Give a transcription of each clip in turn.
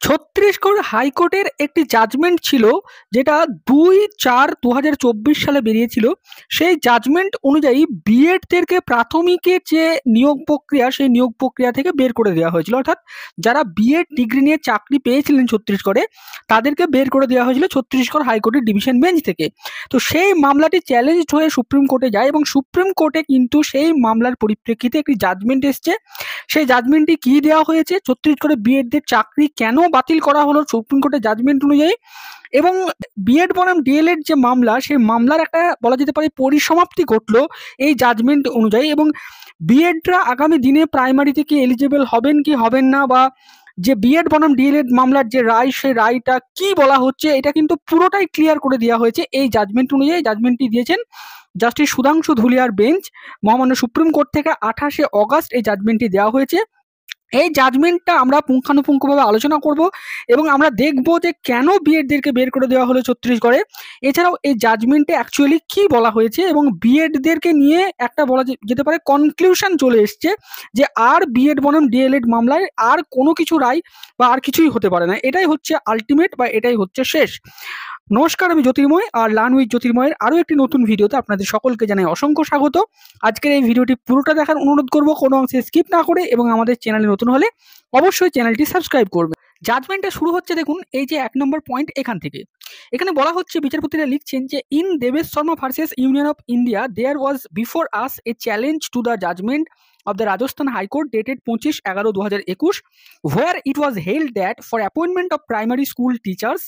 ছত্তিশগড় হাইকোর্টের একটি জাজমেন্ট ছিল, যেটা ২/৪/২০২৪ সালে বেরিয়েছিল। সেই জাজমেন্ট অনুযায়ী বিএডদেরকে প্রাথমিকের যে নিয়োগ প্রক্রিয়া, সেই নিয়োগ প্রক্রিয়া থেকে বের করে দেওয়া হয়েছিল। অর্থাৎ যারা বিএড ডিগ্রি নিয়ে চাকরি পেয়েছিলেন ছত্তিশগড়ে, তাদেরকে বের করে দেওয়া হয়েছিল ছত্তিশগড় হাইকোর্টের ডিভিশন বেঞ্চ থেকে। তো সেই মামলাটি চ্যালেঞ্জড হয়ে সুপ্রিম কোর্টে যায় এবং সুপ্রিম কোর্টে কিন্তু সেই মামলার পরিপ্রেক্ষিতে একটি জাজমেন্ট এসছে। সেই জাজমেন্টটি কি দেওয়া হয়েছে, ছত্তিশগড়ে বিএডদের চাকরি কেন বাতিল করা হলো সুপ্রিম কোর্টের জাজমেন্ট অনুযায়ী, এবং বিএড বনাম ডিএলএড যে মামলা, সেই মামলার একটা বলা যেতে পারে পরিসমাপ্তি ঘটলো এই জাজমেন্ট অনুযায়ী। এবং বিএডরা আগামী দিনে প্রাইমারিতে কি এলিজিবল হবেন কি হবেন না, বা যে বিএড বনাম ডিএলএড মামলার যে রায়, সেই রায়টা কি বলা হচ্ছে, এটা কিন্তু পুরোটাই ক্লিয়ার করে দেওয়া হয়েছে এই জাজমেন্ট অনুযায়ী। জাজমেন্টটি দিয়েছেন জাস্টিস সুধাংশু ধুলিয়ার বেঞ্চ, মহামান্য সুপ্রিম কোর্ট থেকে 28শে অগস্ট এই জাজমেন্টটি দেওয়া হয়েছে। এই জাজমেন্টটা আমরা পুঙ্খানুপুঙ্খভাবে আলোচনা করব এবং আমরা দেখব যে কেন বিএডদেরকে বের করে দেওয়া হলো ছত্তিশগড়ে। এছাড়াও এই জাজমেন্টে অ্যাকচুয়ালি কি বলা হয়েছে, এবং বিএডদেরকে নিয়ে একটা বলা যেতে পারে কনক্লুশন চলে এসছে যে আর বিএড বনাম ডিএলএড মামলায় আর কোনো কিছু রায় বা আর কিছুই হতে পারে না। এটাই হচ্ছে আলটিমেট, বা এটাই হচ্ছে শেষ। নমস্কার, আমি জ্যোতির্ময়, আর লার্ন উইথ জ্যোতির্ময়ের আরও একটি নতুন ভিডিওতে আপনাদের সকলকে জানাই অসংখ্য স্বাগত। আজকের এই ভিডিওটি পুরোটা দেখার অনুরোধ করব, কোনো অংশে স্কিপ না করে, এবং আমাদের চ্যানেলে নতুন হলে অবশ্যই চ্যানেলটি সাবস্ক্রাইব করবেন। জাজমেন্টটা শুরু হচ্ছে, দেখুন এই যে 1 নম্বর পয়েন্ট এখান থেকে। এখানে বলা হচ্ছে, বিচারপতিরা লিখছেন যে in Devesh Sharma versus union of India there was before us a challenge to the judgment of the Rajasthan High Court dated 25/11/2021, where it was held that for appointment of primary school teachers,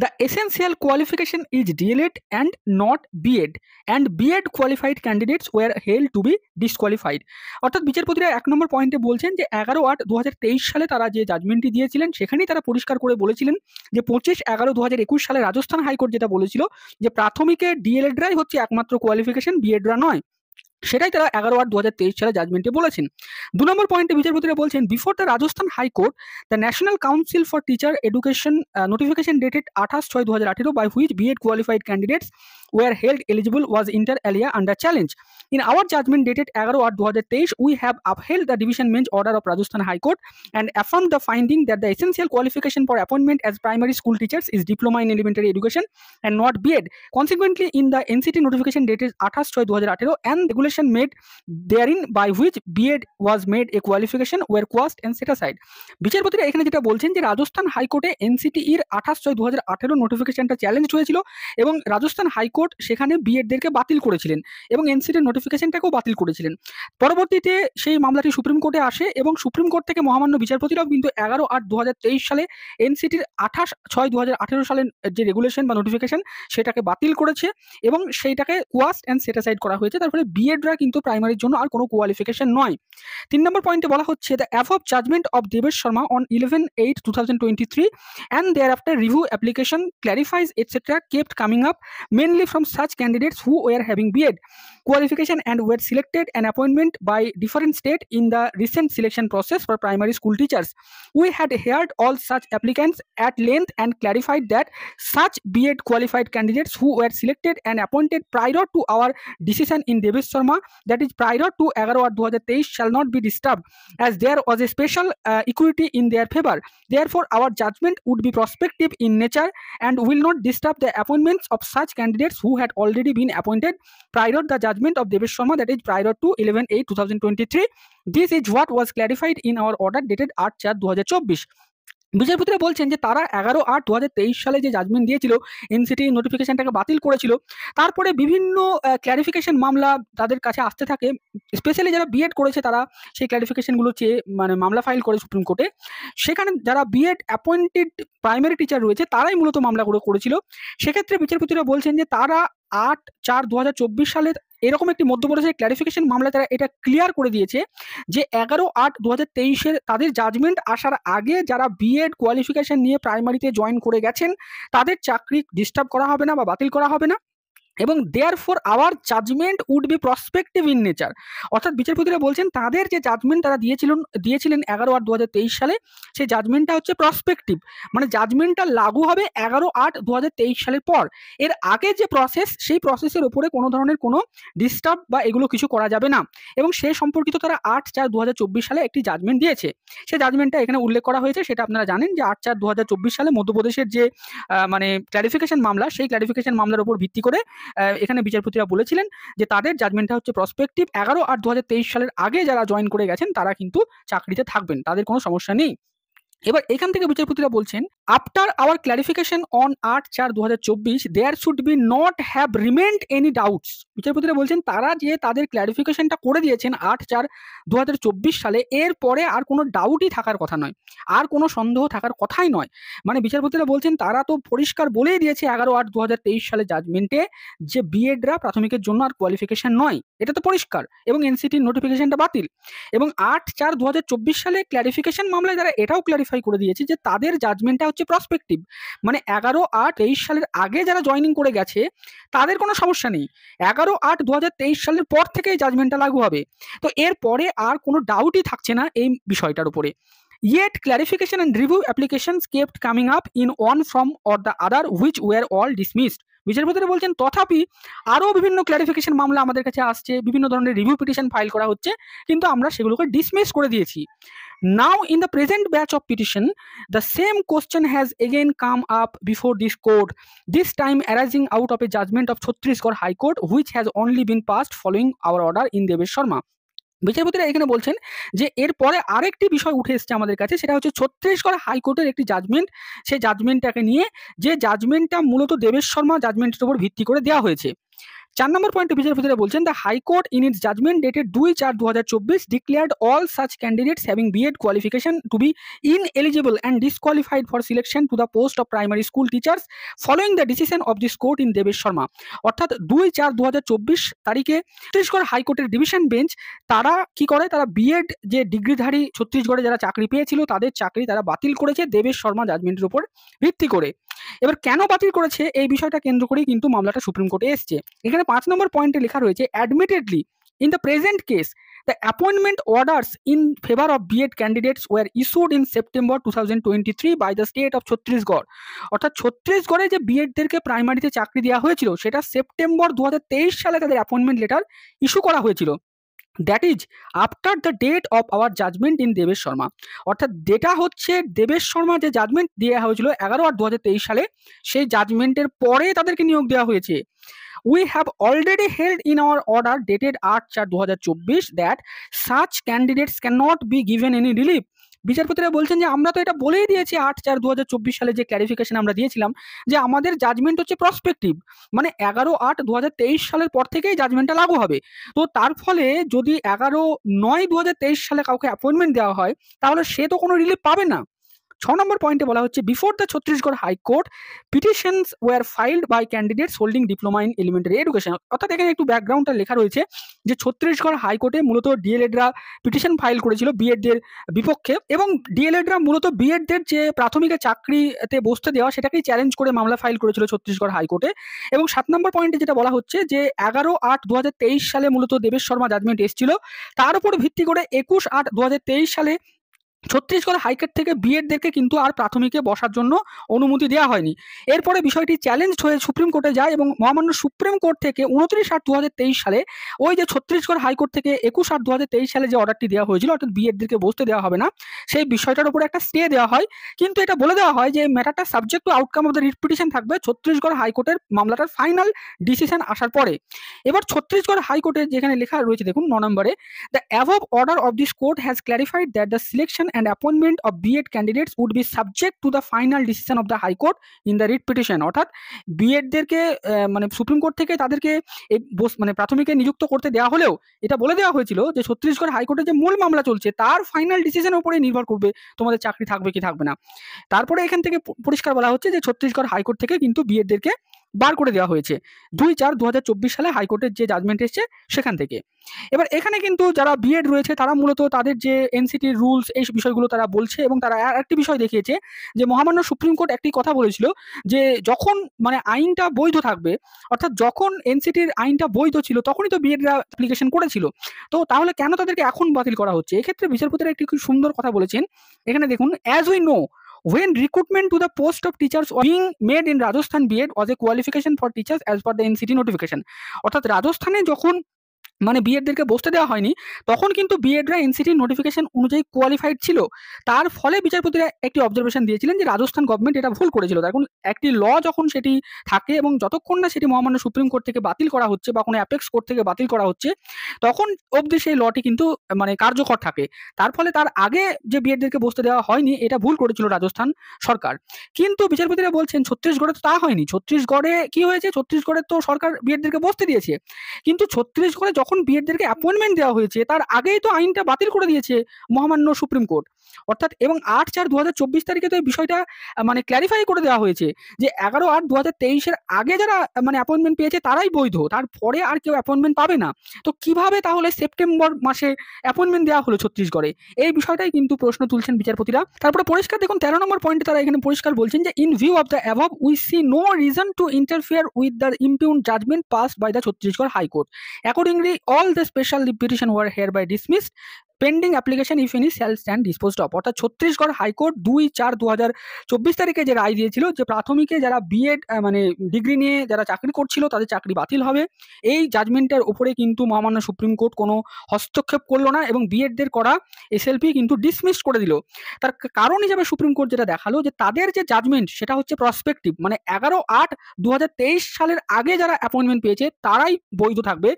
the essential qualification is DLED and not BEd, and BEd qualified candidates were held to be disqualified. অর্থাৎ বিচারপতিরা 1 নম্বর পয়েন্টে বলছেন যে 11/8/2023 সালে তারা যে জাজমেন্টটি দিয়েছিলেন, সেখানেই তারা পরিষ্কার করে বলেছিলেন যে 25/11/2021 সালে রাজস্থান হাইকোর্ট যেটা বলেছিল যে প্রাথমিকে ডিএলএডরাই হচ্ছে একমাত্র কোয়ালিফিকেশন, বিএডরা নয়। সেটাই তারা 11/8/2023 সালে জাজমেন্টে বলেছেন। 2 নম্বর পয়েন্টে বিচারপতিরা বলছেন, before the Rajasthan high court the national council for teacher education notification dated 28/6/2018 by which BEd qualified candidates were held eligible was inter alia under challenge. In our judgment dated 11/8/2023, we have upheld the division bench order of Rajasthan High Court and affirmed the finding that the essential qualification for appointment as primary school teachers is diploma in elementary education and not BEd. Consequently, in the NCT notification dated 28/6/2018 and regulation made therein by which BEd was made a qualification were quashed and set aside. বিচারপতিরা এখানে যেটা বলছেন যে রাজস্থান হাইকোর্টে NCT এর 28/6/2018 নোটিফিকেশনটা challenge হয়েছিল এবং রাজস্থান হাইকোর্ট সেখানে বিএডদেরকে বাতিল করেছিলেন এবং এনসিটির নোটিফিকেশনটাকেও বাতিল করেছিলেন। পরবর্তীতে সেই মামলাটি সুপ্রিম কোর্টে আসে এবং সুপ্রিম কোর্ট থেকে মহামান্য বিচারপতিরাও কিন্তু 11/8/2023 সালে এনসিটির 28/6/2018 সালের যে রেগুলেশন বা নোটিফিকেশন, সেটাকে বাতিল করেছে এবং সেইটাকে কোয়াস্ট অ্যান্ড সেট অ্যাসাইড করা হয়েছে। তার ফলে বিএডরা কিন্তু প্রাইমারির জন্য আর কোনো কোয়ালিফিকেশন নয়। 3 নম্বর পয়েন্টে বলা হচ্ছে, the above judgment of Devesh Sharma on 11/8/2023 and thereafter review application clarifies etc. kept coming up mainly from such candidates who were having BEd qualification and were selected an appointment by different state in the recent selection process for primary school teachers. We had heard all such applicants at length and clarified that such BEd qualified candidates who were selected and appointed prior to our decision in Devesh Sharma, that is prior to 11/8/2023, shall not be disturbed as there was a special equity in their favor. Therefore, our judgment would be prospective in nature and will not disturb the appointments of such candidates who had already been appointed prior to the judgment of Devesh Sharma, that is prior to 11/8/2023. This is what was clarified in our order dated 8/4/2024. বিচারপতিরা বলছেন যে তারা 11/8/2023 সালে যে judgement দিয়েছিল, NCT নোটিফিকেশনটাকে বাতিল করেছিল, তারপরে বিভিন্ন ক্ল্যারিফিকেশন মামলা তাদের কাছে আসতে থাকে। স্পেশালি যারা বিএড করেছে তারা সেই ক্ল্যারিফিকেশনগুলো চেয়ে মামলা ফাইল করে সুপ্রিম কোর্টে। সেখানে যারা বিএড অ্যাপয়েন্টেড প্রাইমারি টিচার রয়েছে তারাই মূলত মামলাগুলো করেছিল। সেক্ষেত্রে বিচারপতিরা বলছেন যে তারা 8/4/2024 সালের এরকম একটি মধ্যপ্রদেশের ক্ল্যারিফিকেশন মামলা তারা এটা ক্লিয়ার করে দিয়েছে যে 11/8/2023 তাদের জাজমেন্ট আসার আগে যারা বিএড কোয়ালিফিকেশন নিয়ে প্রাইমারিতে জয়েন করে গেছেন, তাদের চাকরি ডিস্টার্ব করা হবে না বা বাতিল করা হবে না। এবং therefore our judgment would be prospective in nature. অর্থাৎ বিচারপতিরা বলছেন তাদের যে জাজমেন্ট তারা দিয়েছিলেন 11/8/2023 সালে, সেই জাজমেন্টটা হচ্ছে প্রসপেক্টিভ, মানে জাজমেন্টটা লাগু হবে 11/8/2023 সালের পর। এর আগে যে প্রসেস, সেই প্রসেসের উপরে কোনো ধরনের কোনো ডিস্টার্ব বা এগুলো কিছু করা যাবে না। এবং সে সম্পর্কিত তারা 8/4/2024 সালে একটি জাজমেন্ট দিয়েছে। সেই জাজমেন্টটা এখানে উল্লেখ করা হয়েছে, সেটা আপনারা জানেন যে 8/4/2024 সালে মধ্যপ্রদেশের যে মানে ক্লারিফিকেশন মামলা, সেই ক্লারিফিকেশন মামলার উপর ভিত্তি করে এখানে বিচারপতিরা বলেছিলেন যে তাদের জাজমেন্টটা হচ্ছে প্রসপেক্টিভ। 11/8/2023 সালের আগে যারা জয়েন করে গেছেন তারা কিন্তু চাকরিতে থাকবেন, তাদের কোনো সমস্যা নেই। এবার এখান থেকে বিচারপতিরা বলছেন, after our clarification on 8/4/2024 there should be not have remained any doubts. বিচারপতিরা বলছেন তারা যে তাদের ক্লারিফিকেশনটা করে দিয়েছেন 8/4/2024 সালে, এর পরে আর কোনো ডাউটই থাকার কথা নয়, আর কোনো সন্দেহ থাকার কথাই নয়। মানে বিচারপতিরা বলছেন তারা তো পরিষ্কার বলেই দিয়েছে 11/8/2023 সালে জাজমেন্টে যে বিএডরা প্রাথমিকের জন্য আর কোয়ালিফিকেশন নয়, এটা তো পরিষ্কার, এবং এনসিটির নোটিফিকেশনটা বাতিল। এবং 8/4/2024 সালে ক্লারিফিকেশন মামলায় তারা এটাও ক্লারিফাই করে দিয়েছে যে তাদের জাজমেন্টটা হচ্ছে প্রসপেক্টিভ, মানে 11/8/23 সালের আগে যারা জয়েনিং করে গেছে তাদের কোনো সমস্যা নেই, 11/8/2023 সালের পর থেকেই জাজমেন্টটা লাগু হবে। তো এর পরে আর কোনো ডাউটই থাকছে না এই বিষয়টার উপরে। Yet clarification and review applications kept coming up in one form or the other, which were all dismissed. বিচারপতিরা বলছেন তথাপি আরও বিভিন্ন ক্লারিফিকেশন মামলা আমাদের কাছে আসছে, বিভিন্ন ধরনের রিভিউ পিটিশন ফাইল করা হচ্ছে, কিন্তু আমরা সেগুলোকে ডিসমিস করে দিয়েছি। Now in the present batch of petition, the same question has again come up before this court, this time arising out of a judgment of Chhattisgarh High Court, which has only been passed following our order in Devesh Sharma. বিচারপতিরা এখানে বলছেন যে এরপরে আরেকটি বিষয় উঠে এসছে আমাদের কাছে, সেটা হচ্ছে ছত্তিশগড় হাইকোর্টের একটি জাজমেন্ট। সেই জাজমেন্টটাকে নিয়ে, যে জাজমেন্টটা মূলত দেবেশ শর্মা জাজমেন্টের উপর ভিত্তি করে দেওয়া হয়েছে। 4 নম্বর পয়েন্টে বিচারপতিরা বলছেন the high court in its judgment dated 2/4/2024 declared all such candidates having BEd qualification to be ineligible and disqualified for selection to the post of primary school teachers following the decision of this court in Devesh Sharma. অর্থাৎ 2/4/2024 তারিখে ছত্তিশগড় হাইকোর্টের division bench তারা কি করে, তারা B Ed যে ডিগ্রিধারী ছত্তিশগড়ে যারা চাকরি পেয়েছিল তাদের চাকরি তারা বাতিল করেছে দেবেশ শর্মা জাজমেন্টের উপর ভিত্তি করে। এবার কেন বাতিল করেছে এই বিষয়টা কেন্দ্র করেই কিন্তু মামলাটা সুপ্রিম কোর্টে এসছে। এখানে 5 নম্বর পয়েন্টে লেখা রয়েছে, admittedly in the present case the appointment orders in favour of BEd candidates were issued in September 2023 by the state of Chhattisgarh. অর্থাৎ ছত্তিশগড়ে যে বিএডদেরকে প্রাইমারিতে চাকরি দেওয়া হয়েছিল সেটা সেপ্টেম্বর 2023 সালে তাদের অ্যাপয়েন্টমেন্ট লেটার ইস্যু করা হয়েছিল। That is after the date of our judgment in Devesh Sharma. অর্থাৎ যেটা হচ্ছে দেবেশ শর্মা যে জাজমেন্ট দেওয়া হয়েছিল 11/8/2023 সালে, সেই জাজমেন্টের পরে তাদেরকে নিয়োগ দেওয়া হয়েছে। We have already held in our order dated 8/4/2024 that such candidates cannot be given any relief. বিচারপতিরা বলছেন যে আমরা তো এটা বলেই দিয়েছি 8/4/2024 সালে যে ক্লারিফিকেশন আমরা দিয়েছিলাম যে আমাদের জাজমেন্ট হচ্ছে প্রসপেক্টিভ, মানে 11/8/2023 সালের পর থেকেই জাজমেন্টটা লাগু হবে। তো তার ফলে যদি 11/9/2023 সালে কাউকে অ্যাপয়েন্টমেন্ট দেওয়া হয় তাহলে সে তো কোনো রিলিফ পাবে না। 6 নম্বর পয়েন্টে বলা হচ্ছে, before the Chhattisgarh high court petitions were filed by candidates holding diploma in elementary education. অর্থাৎ এখানে একটু ব্যাকগ্রাউন্ডটা লেখা রয়েছে যে ছত্তিশগড় হাইকোর্টে মূলত ডিএলএডরা পিটিশন ফাইল করেছিল বিএডদের বিপক্ষে, এবং ডিএলএডরা মূলত বিএডদের যে প্রাথমিকের চাকরিতে বসতে দেওয়া সেটাকেই চ্যালেঞ্জ করে মামলা ফাইল করেছিল ছত্তিশগড় হাইকোর্টে। এবং 7 নম্বর পয়েন্টে যেটা বলা হচ্ছে যে 11/8/2023 সালে মূলত দেবেশ শর্মা জাজমেন্ট এসেছিল, তার উপর ভিত্তি করে 21/8/2023 সালে ছত্তিশগড় হাইকোর্ট থেকে বিএডদেরকে কিন্তু আর প্রাথমিকে বসার জন্য অনুমতি দেওয়া হয়নি। এরপরে বিষয়টি চ্যালেঞ্জ হয়ে সুপ্রিম কোর্টে যায় এবং মহামান্য সুপ্রিম কোর্ট থেকে 29/8/2023 সালে ওই যে ছত্তিশগড় হাইকোর্ট থেকে 21/8/2023 সালে যে অর্ডারটি দেওয়া হয়েছিল, অর্থাৎ বিএডদেরকে বসতে দেওয়া হবে না, সেই বিষয়টার উপরে একটা স্টে দেওয়া হয়। কিন্তু এটা বলে দেওয়া হয় যে ম্যাটারটা subject to outcome of the writ petition থাকবে ছত্তিশগড় হাইকোর্টের মামলাটার ফাইনাল ডিসিশন আসার পরে। এবার ছত্তিশগড় হাইকোর্টে যেখানে লেখা রয়েছে দেখুন 9 নম্বরে, the above order of this court has clarified that the selection and appointment of B.Ed candidates would be subject to the final decision of the High Court in the writ petition. অর্থাৎ বিএডদেরকে মানে supreme court থেকে তাদেরকে মানে প্রাথমিকে নিযুক্ত করতে দেওয়া হলেও এটা বলে দেওয়া হয়েছিল যে ছত্তিশগড় হাইকোর্টে যে মূল মামলা চলছে তার ফাইনাল ডিসিশনের উপরে নির্ভর করবে তোমাদের চাকরি থাকবে কি থাকবে না। তারপরে এখান থেকে পরিষ্কার বলা হচ্ছে যে ছত্তিশগড় হাইকোর্ট থেকে কিন্তু বিএডদেরকে বার করে দেওয়া হয়েছে 2/4/2024 সালে হাইকোর্টের যে জাজমেন্ট এসছে সেখান থেকে। এবার এখানে কিন্তু যারা বিএড রয়েছে তারা মূলত তাদের যে এনসিটির রুলস এই বিষয়গুলো তারা বলছে, এবং তারা আরেকটি বিষয় দেখিয়েছে যে মহামান্য সুপ্রিম কোর্ট একটি কথা বলেছিল যে যখন মানে আইনটা বৈধ থাকবে, অর্থাৎ যখন এনসিটির আইনটা বৈধ ছিল তখনই তো বিএডরা অ্যাপ্লিকেশন করেছিল, তো তাহলে কেন তাদেরকে এখন বাতিল করা হচ্ছে? এক্ষেত্রে বিচারপতিরা একটি খুব সুন্দর কথা বলেছেন। এখানে দেখুন, as we know when recruitment to the post of teachers was being made in Rajasthan B.Ed was a qualification for teachers as per the NCT notification। অর্থাৎ রাজস্থানে যখন মানে বিএডদেরকে বসতে দেওয়া হয়নি তখন কিন্তু বিএডরা এনসিটির নোটিফিকেশন অনুযায়ী কোয়ালিফাইড ছিল। তার ফলে বিচারপতিরা একটি অবজারভেশন দিয়েছিলেন যে রাজস্থান গভর্নমেন্ট এটা ভুল করেছিল। এখন একটি ল যখন সেটি থাকে এবং যতক্ষণ না সেটি মহামান্য সুপ্রিম কোর্ট থেকে বাতিল করা হচ্ছে বা কোনো অ্যাপেক্স কোর্ট থেকে বাতিল করা হচ্ছে তখন অবধি সেই লটি কিন্তু মানে কার্যকর থাকে। তার ফলে তার আগে যে বিএডদেরকে বসতে দেওয়া হয়নি এটা ভুল করেছিল রাজস্থান সরকার। কিন্তু বিচারপতিরা বলছেন ছত্তিশগড়ে তো তা হয়নি। ছত্তিশগড়ে কি হয়েছে? ছত্তিশগড়ে তো সরকার বিএডদেরকে বসতে দিয়েছে, কিন্তু ছত্তিশগড়ে যখন বিএডদেরকে অ্যাপয়েন্টমেন্ট দেওয়া হয়েছে তার আগেই তো আইনটা বাতিল করে দিয়েছে মহামান্য সুপ্রিম কোর্ট। অর্থাৎ এবং 8/4/2024 তারিখে তো এই বিষয়টা মানে ক্ল্যারিফাই করে দেওয়া হয়েছে যে 11/8/2023 আগে যারা মানে অ্যাপয়েন্টমেন্ট পেয়েছে তারাই বৈধ, তারপরে আর কেউ অ্যাপয়েন্টমেন্ট পাবে না। তো কিভাবে তাহলে সেপ্টেম্বর মাসে অ্যাপয়েন্টমেন্ট দেওয়া হলো ছত্তিশগড়ে? এই বিষয়টাই কিন্তু প্রশ্ন তুলছেন বিচারপতিরা। তারপরে পরিষ্কার দেখুন 13 নম্বর পয়েন্টে তারা এখানে পরিষ্কার বলছেন যে in view of the above we see no reason to interfere with the impugned judgment passed by the Chhattisgarh high court. Accordingly, all the special petition were hereby dismissed pending application if any shall stand disposed of. অর্থাৎ Chhattisgarh high court 2/4/2024 তারিখে যে রায় দিয়েছিল যে প্রাথমিকে যারা B Ed মানে degree নিয়ে যারা চাকরি করছিল তাদের চাকরি বাতিল হবে, এই জাজমেন্টের উপরে কিন্তু মহামান্য সুপ্রিম কোর্ট কোনো হস্তক্ষেপ করলো না এবং বিএডদের করা এসএলপি কিন্তু ডিসমিস করে দিল। তার কারণ হিসাবে সুপ্রিম কোর্ট যেটা দেখালো যে তাদের যে জাজমেন্ট সেটা হচ্ছে প্রসপেক্টিভ, মানে 11/8/2023 সালের আগে যারা অ্যাপয়েন্টমেন্ট পেয়েছে তারাই বৈধ থাকবে।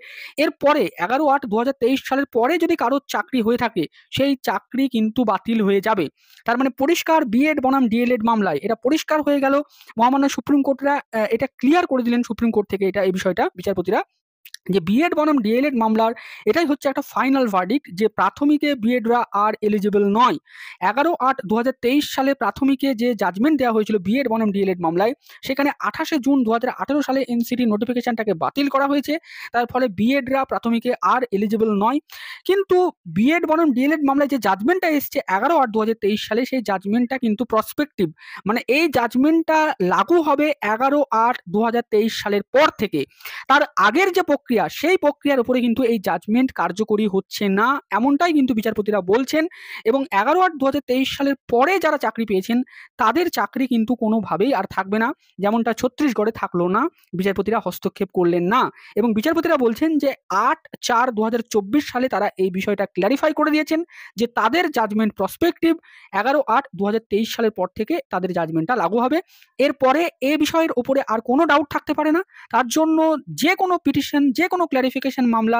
এরপরে 11/8/2023 সালের পরে যদি কারোর চাকরি হয়ে থাকে সেই চাকরি কিন্তু বাতিল হয়ে যাবে। তার মানে পরিষ্কার বিএড বনাম ডিএলএড মামলায় এটা পরিষ্কার হয়ে গেল। মহামান্য সুপ্রিম কোর্টরা এটা ক্লিয়ার করে দিলেন সুপ্রিম কোর্ট থেকে এটা এই বিষয়টা বিচারপতিরা যে বিএড বনাম ডিএলএড মামলার এটাই হচ্ছে একটা ফাইনাল ভার্ডিক্ট যে প্রাথমিকে বিএডরা আর এলিজিবল নয়। 11/8/2023 সালে প্রাথমিকে যে জাজমেন্ট দেওয়া হয়েছিল বিএড বনাম ডিএলএড মামলায় সেখানে 28শে জুন 2018 সালে এনসিটি নোটিফিকেশনটাকে বাতিল করা হয়েছে। তার ফলে বিএডরা প্রাথমিকে আর এলিজিবল নয়। কিন্তু বিএড বনাম ডিএলএড মামলায় যে জাজমেন্টটা এসছে 11/8/2023 সালে সেই জাজমেন্টটা কিন্তু প্রসপেক্টিভ, মানে এই জাজমেন্টটা লাগু হবে 11/8/2023 সালের পর থেকে। তার আগের যে প্রক্রিয়া সেই প্রক্রিয়ার উপরে কিন্তু এই জাজমেন্ট কার্যকরী হচ্ছে না, এমনটাই কিন্তু বিচারপতিরা বলছেন। এবং 11/8/2023 সালের পরে যারা চাকরি পেয়েছেন তাদের চাকরি কিন্তু কোনোভাবেই আর থাকবে না, যেমনটা ছত্তিশগড়ে থাকলো না, বিচারপতিরা হস্তক্ষেপ করলেন না। এবং বিচারপতিরা বলছেন যে 8/4/2024 সালে তারা এই বিষয়টা ক্ল্যারিফাই করে দিয়েছেন যে তাদের জাজমেন্ট প্রসপেক্টিভ, 11/8/2023 সালের পর থেকে তাদের জাজমেন্টটা লাগু হবে। এরপরে এই বিষয়ের উপরে আর কোনো ডাউট থাকতে পারে না। তার জন্য যে কোনো পিটিশন যে কোনো ক্ল্যারিফিকেশন মামলা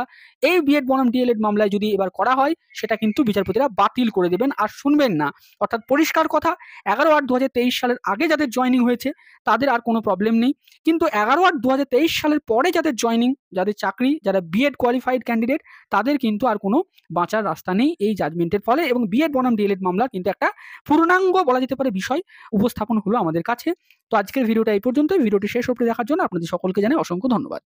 এই বিএড বনাম ডিএলএড মামলায় যদি এবার করা হয় সেটা কিন্তু বিচারপতিরা বাতিল করে দেবেন আর শুনবেন না। অর্থাৎ পরিষ্কার কথা, 11/8/2023 সালের আগে যাদের জয়নিং হয়েছে তাদের আর কোনো প্রবলেম নেই, কিন্তু 11/8/2023 সালের পরে যাদের জয়নিং, যাদের চাকরি, যারা বিএড কোয়ালিফাইড ক্যান্ডিডেট তাদের কিন্তু আর কোনো বাঁচার রাস্তা নেই এই জাজমেন্টের ফলে। এবং বিএড বনাম ডিএলএড মামলা কিন্তু একটা পূর্ণাঙ্গ বলা যেতে পারে বিষয় উপস্থাপন হলো আমাদের কাছে। তো আজকের ভিডিওটা এই পর্যন্ত। ভিডিওটি শেষ অবধি দেখার জন্য আপনাদের সকলকে জানাই অসংখ্য ধন্যবাদ।